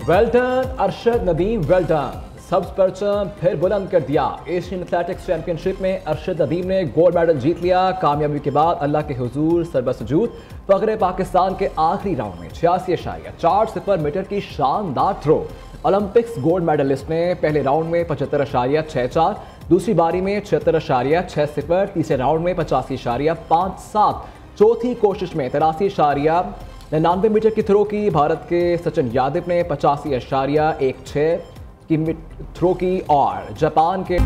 Well done Arshad Nadeem, well done. सब्ज परचम फिर बुलंद कर दिया। एशियन एथलेटिक्स चैंपियनशिप में अरशद नदीम ने गोल्ड मेडल जीत लिया। कामयाबी के बाद अल्लाह के हुजूर सरबसजूद फखरे पाकिस्तान के आखिरी राउंड में 86.4 मीटर की शानदार थ्रो। ओलंपिक्स गोल्ड मेडलिस्ट ने पहले राउंड में 75.64, दूसरी बारी में 76.60, तीसरे राउंड में 85.57, चौथी कोशिश में 83.99 मीटर की थ्रो की। भारत के सचिन यादव ने 85.16 की थ्रो की और जापान के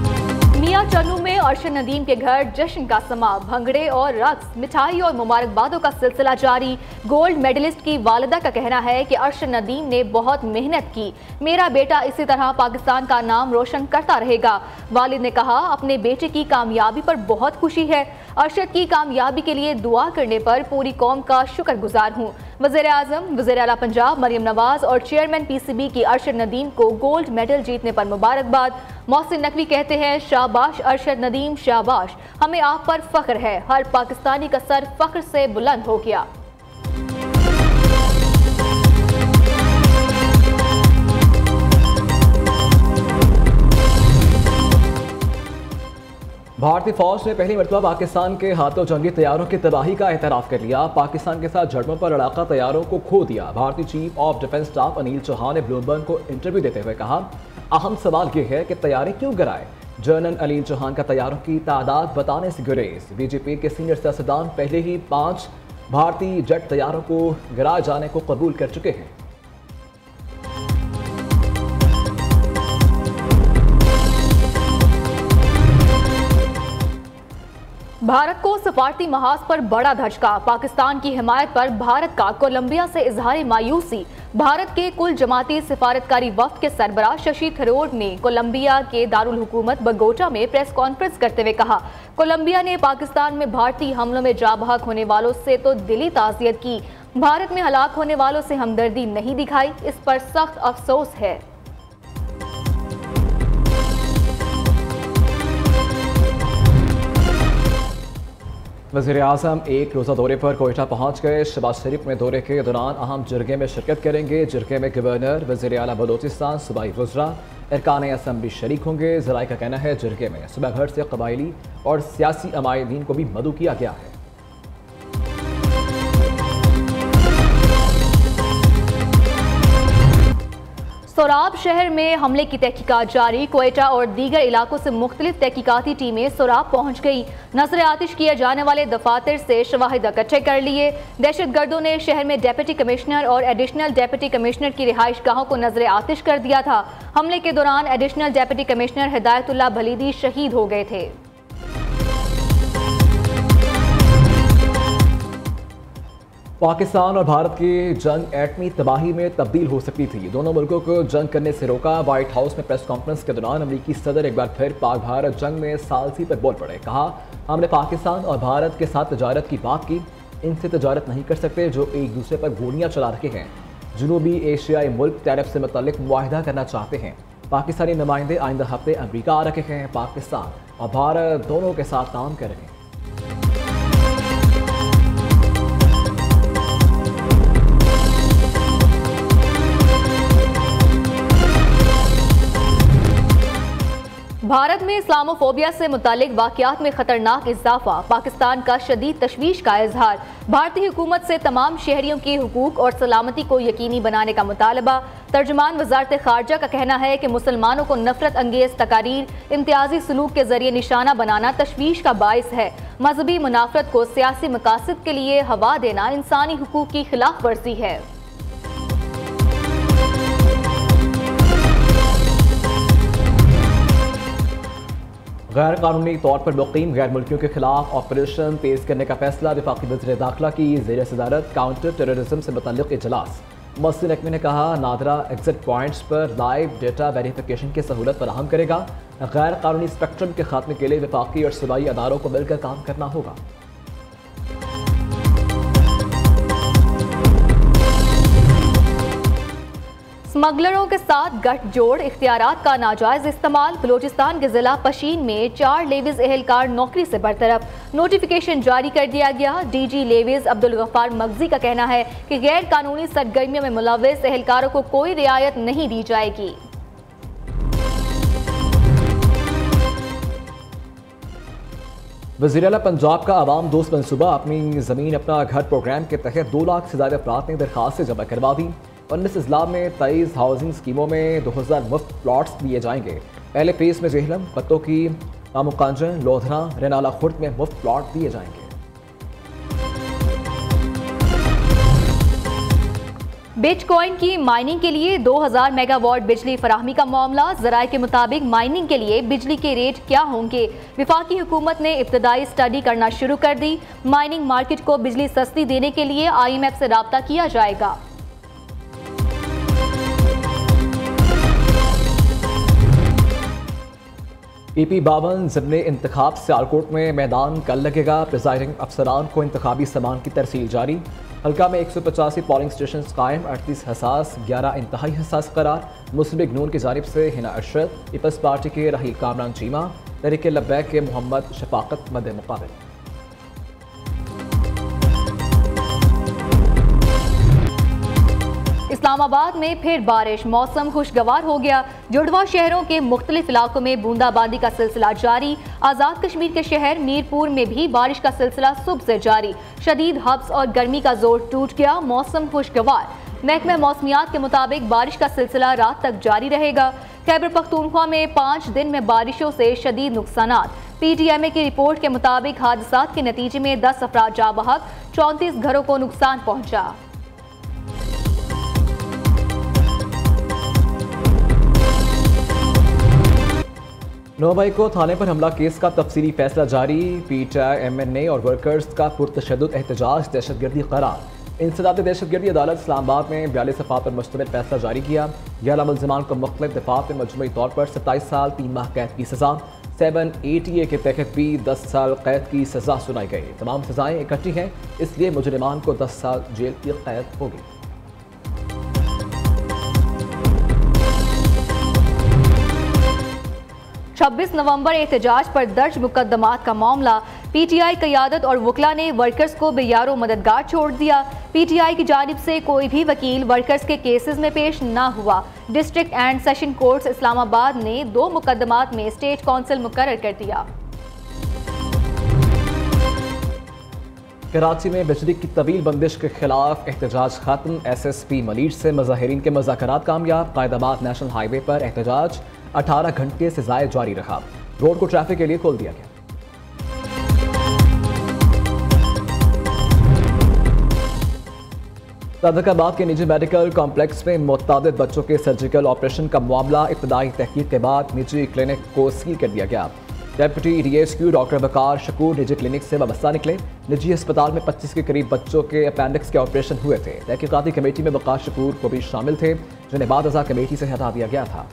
मियां चन्नू में अरशद नदीम के घर जश्न का समा, भंगड़े और रक्स, मिठाई और मुबारकबादों का सिलसिला जारी। गोल्ड मेडलिस्ट की वालिदा का कहना है कि अरशद नदीम ने बहुत मेहनत की, मेरा बेटा इसी तरह पाकिस्तान का नाम रोशन करता रहेगा। वालिद ने कहा, अपने बेटे की कामयाबी पर बहुत खुशी है। अरशद की कामयाबी के लिए दुआ करने पर पूरी कौम का शुक्रगुजार हूँ। वज़ीर आज़म, वज़ीर आला पंजाब मरियम नवाज और चेयरमैन PCB की अरशद नदीम को गोल्ड मेडल जीतने पर मुबारकबाद। मोहसिन नकवी कहते हैं, शाबाश अरशद नदीम, शाबाश, हमें आप पर फख्र है। हर पाकिस्तानी का सर फख्र से बुलंद हो गया। भारतीय फौज ने पहली मरतबा पाकिस्तान के हाथों जंगी तैयारों की तबाही का एतराफ़ कर लिया। पाकिस्तान के साथ झड़पों पर लड़ाका तैयारों को खो दिया। भारतीय chief of defence staff Anil Chauhan ने ब्लूमबर्ग को इंटरव्यू देते हुए कहा, अहम सवाल यह है कि तैयारी क्यों गिराए। जनरल अनिल चौहान का तैयारों की तादाद बताने से गुरेज। बीजेपी के सीनियर सियासतदान पहले ही 5 भारतीय जेट तैयारों को गिराए जाने को कबूल कर चुके हैं। भारत को सफारती महाज पर बड़ा धचका। पाकिस्तान की हिमायत पर भारत का कोलंबिया से इजहार मायूसी। भारत के कुल जमाती सिफारतकारी वफ्द के सरबराह शशि थरूर ने कोलंबिया के दारुल हुकूमत बगोटा में प्रेस कॉन्फ्रेंस करते हुए कहा, कोलंबिया ने पाकिस्तान में भारतीय हमलों में जाँ बहक होने वालों से तो दिली ताज़ियत की, भारत में हलाक होने वालों से हमदर्दी नहीं दिखाई। इस पर सख्त अफसोस है। वज़ीर आज़म एक रोज़ा दौरे पर कोयटा पहुँच गए। शहबाज शरीफ में दौरे के दौरान अहम जरगे में शिरकत करेंगे। जरगे में गवर्नर, वज़ीर आला बलोचिस्तान, सूबाई वज़रा, अरकान असम्बली शरीक होंगे। ज़राए का कहना है, जरगे में सुबह भर से कबायली और सियासी अमायदीन को भी मदऊ किया गया है। सोराब शहर में हमले की तहकीकात जारी। क्वेटा और दीगर इलाकों से मुख्तलिफ तहकीकाती टीमें सोराब पहुंच गई। नजर आतिश किए जाने वाले दफातर से शवाहिद इकट्ठे कर लिए। दहशत गर्दों ने शहर में डिप्टी कमिश्नर और एडिशनल डिप्टी कमिश्नर की रिहाइश गाहों को नजर आतिश कर दिया था। हमले के दौरान एडिशनल डिप्टी कमिश्नर हिदायतुल्लाह भलीदी शहीद हो गए थे। पाकिस्तान और भारत की जंग एटमी तबाही में तब्दील हो सकती थी। दोनों मुल्कों को जंग करने से रोका। व्हाइट हाउस में प्रेस कॉन्फ्रेंस के दौरान अमेरिकी सदर एक बार फिर पाक भारत जंग में सालसी पर बोल पड़े। कहा, हमने पाकिस्तान और भारत के साथ तजारत की बात की, इनसे तजारत नहीं कर सकते जो एक दूसरे पर गोलियां चला रहे हैं। जनूबी एशियाई मुल्क टैरिफ से मुतल्लिक मुआहिदा करना चाहते हैं। पाकिस्तानी नुमाइंदे आइंदा हफ्ते अमेरिका आ रहे हैं। पाकिस्तान और भारत दोनों के साथ काम कर रहे हैं। भारत में इस्लामोफोबिया से मुतालिक वाक़यात में खतरनाक इजाफा। पाकिस्तान का शदीद तशवीश का इजहार। भारतीय हुकूमत से तमाम शहरियों के हुकूक और सलामती को यकीनी बनाने का मुतालबा। तर्जुमान वजारत खारजा का कहना है कि मुसलमानों को नफरत अंगेज तकारीर, इम्तियाजी सलूक के जरिए निशाना बनाना तशवीश का बाइस है। मजहबी मुनाफरत को सियासी मकासद के लिए हवा देना इंसानी हुकूक की खिलाफ वर्जी है। गैर कानूनी तौर पर मुकीम गैर मुल्कियों के खिलाफ ऑपरेशन तेज करने का फैसला। वफाकी वज़ीर दाखिला की ज़ेर सदारत काउंटर टेररिज्म से मुतल्लिक़ इजलास। मोहसिन नकवी ने कहा, नादरा एग्जिट पॉइंट्स पर लाइव डेटा वेरिफिकेशन की सहूलत फराहम करेगा। गैर कानूनी स्पेक्ट्रम के खात्मे के लिए वफाकी और सूबाई अदारों को मिलकर काम करना होगा। स्मगलरों के साथ गठजोड़, इख्तियारात का नाजायज इस्तेमाल। बलोचिस्तान के जिला पशीन में 4 लेविज एहलकार नौकरी से बरतरफ। नोटिफिकेशन जारी कर दिया गया। डीजी लेविज अब्दुल गफ्फार मगजी का कहना है कि गैर कानूनी सरगर्मियों में मुलव्वस एहलकारों को कोई रियायत नहीं दी जाएगी। वज़ीर आला पंजाब का आवाम दोस्त मनसूबा अपनी ज़मीन अपना घर प्रोग्राम के तहत 2 लाख से ज़्यादा अफराद ने दरख्वास्तें जमा करवा दी। 19 अजला में 23 हाउसिंग स्कीमों में 2000 मुफ्त प्लॉट्स दिए जाएंगे। पहले फेज में जेहलम, पत्तों की मुकांजन, लोधरा, रेनाला खुर्द में मुफ्त प्लॉट दिए जाएंगे। बिटकॉइन की माइनिंग के लिए 2000 मेगावाट बिजली फराहमी का मामला। ज़राए के मुताबिक माइनिंग के लिए बिजली के रेट क्या होंगे? विफाकी हुकूमत ने इब्तदाई स्टडी करना शुरू कर दी। माइनिंग मार्केट को बिजली सस्ती देने के लिए IMF से राब्ता किया जाएगा। EP52 ज़िमनी इंतखाब सियालकोट में मैदान कल लगेगा। प्रिजाइडिंग अफसरान को इंतखाबी सामान की तरसील जारी। हल्का में 185 पोलिंग स्टेशन कायम, 38 हसास, 11 इंतहाई हसास करार। मुस्लिम लीग नून की जानिब से हिना अरशद, पीपल्स पार्टी के राहील कामरान चीमा, तहरीक लब्बैक के मोहम्मद शफाकत मद मुकाबले। इस्लामाबाद में फिर बारिश, मौसम खुशगवार हो गया। जुड़वा शहरों के मुख्तलिफ इलाकों में बूंदाबांदी का सिलसिला जारी। आज़ाद कश्मीर के शहर मीरपुर में भी बारिश का सिलसिला सुबह से जारी। शदीद हब्स और गर्मी का जोर टूट गया, मौसम खुशगवार। महकमा मौसमियात के मुताबिक बारिश का सिलसिला रात तक जारी रहेगा। खैबर पख्तूनख्वा में 5 दिन में बारिशों से शदीद नुकसानात। PTMA की रिपोर्ट के मुताबिक हादसात के नतीजे में 10 अफराद जाँ बहक, 34 घरों को नुकसान पहुंचा। 9 मई को थाने पर हमला केस का तफसीली फैसला जारी। PTI MNA और वर्कर्स का पुरतशद्दुद एहतजाज दहशतगर्दी करार। इंसदाद दहशतगर्दी अदालत इस्लामाबाद में 42 दफात पर मुश्तमिल फैसला जारी किया। 11 मुल्ज़िमान को मुख्तलिफ दफात में मजमूई तौर पर 27 साल 3 माह कैद की सजा। 7ATA के तहत भी 10 साल कैद की सजा सुनाई गई। तमाम सजाएं इकट्ठी हैं, इसलिए मुजरिमान को 10 साल जेल की कैद होगी। 26 नवंबर एहतजाज पर दर्ज मुकदमात का मामला। PTI क़यादत और वकला ने वर्कर्स को बेयारो मददगार छोड़ दिया। PTI की जानिब से कोई भी वकील वर्कर्स के केसेस में पेश ना हुआ। District and session courts Islamabad ने 2 मुकदमात में स्टेट काउंसिल मुकर्रर कर दिया। कराची में बिजली की तवील बंदिश के खिलाफ एहतजाज खत्म। SSP मलीर से मुजाहिरीन के मुज़ाकरात कामयाब। कायदाबाद नेशनल हाईवे पर एहतजाज 18 घंटे से ज़ायद जारी रहा। रोड को ट्रैफिक के लिए खोल दिया गया। सादकाबाद के निजी मेडिकल कॉम्प्लेक्स में मुतअद्दिद बच्चों के सर्जिकल ऑपरेशन का मामला। इब्तदाई तहकीक के बाद निजी क्लिनिक को सील कर दिया गया। डेप्यूटी DSQ डॉक्टर वकार शकूर निजी क्लिनिक से वाबस्ता निकले। निजी अस्पताल में 25 के करीब बच्चों के अपेंडिक्स के ऑपरेशन हुए थे। तहकीकाती कमेटी में वकार शकूर को भी शामिल थे, जिन्हें बाद अज़ा कमेटी से हटा दिया गया था।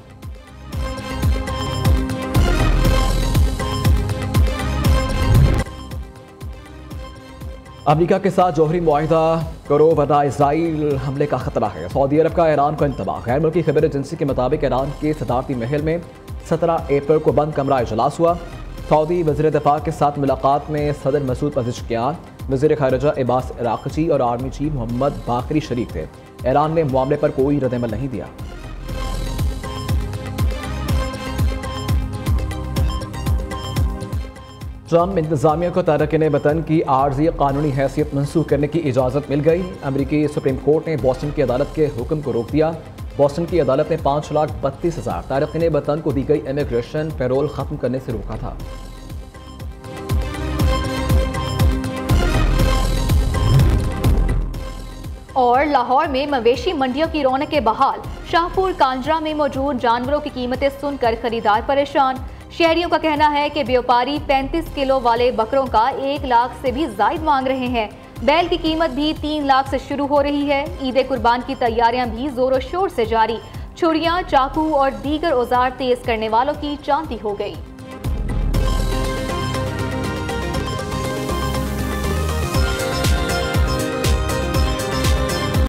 अमेरिका के साथ जौहरी मुआहिदा करो वरना इजराइल हमले का खतरा है। सऊदी अरब का ईरान को इंतबाह। गैर मुल्की खबर एजेंसी के मुताबिक ईरान के सदारती महल में 17 अप्रैल को बंद कमरा इजलास हुआ। सऊदी वज़ीर दिफा के साथ मुलाकात में सदर मसूद पज़ेश्कियान, वज़ीर ख़ारिजा अब्बास अराक़ची और आर्मी चीफ मोहम्मद बाकरी शरीक थे। ईरान ने मामले पर कोई रद्दअमल नहीं दिया। ट्रम्प इंतजामिया को तारकिन वतन की आर्जी कानूनी हैसियत मंसूख करने की इजाज़त मिल गई। अमरीकी सुप्रीम कोर्ट ने बोस्टन की अदालत के हुक्म को रोक दिया। बोस्टन की अदालत ने 5,32,000 तारकिन वतन को दी गई इमिग्रेशन पैरोल खत्म करने से रोका था। और लाहौर में मवेशी मंडियों की रौनकें बहाल। शाहपुर कांजरा में मौजूद जानवरों की कीमतें सुनकर खरीदार परेशान। शहरियों का कहना है कि व्यापारी 35 किलो वाले बकरों का 1 लाख से भी ज्यादा मांग रहे हैं। बैल की कीमत भी 3 लाख से शुरू हो रही है। ईद कुर्बान की तैयारियां भी जोरों शोर से जारी। छुरियां, चाकू और दीगर औजार तेज करने वालों की चांदी हो गई।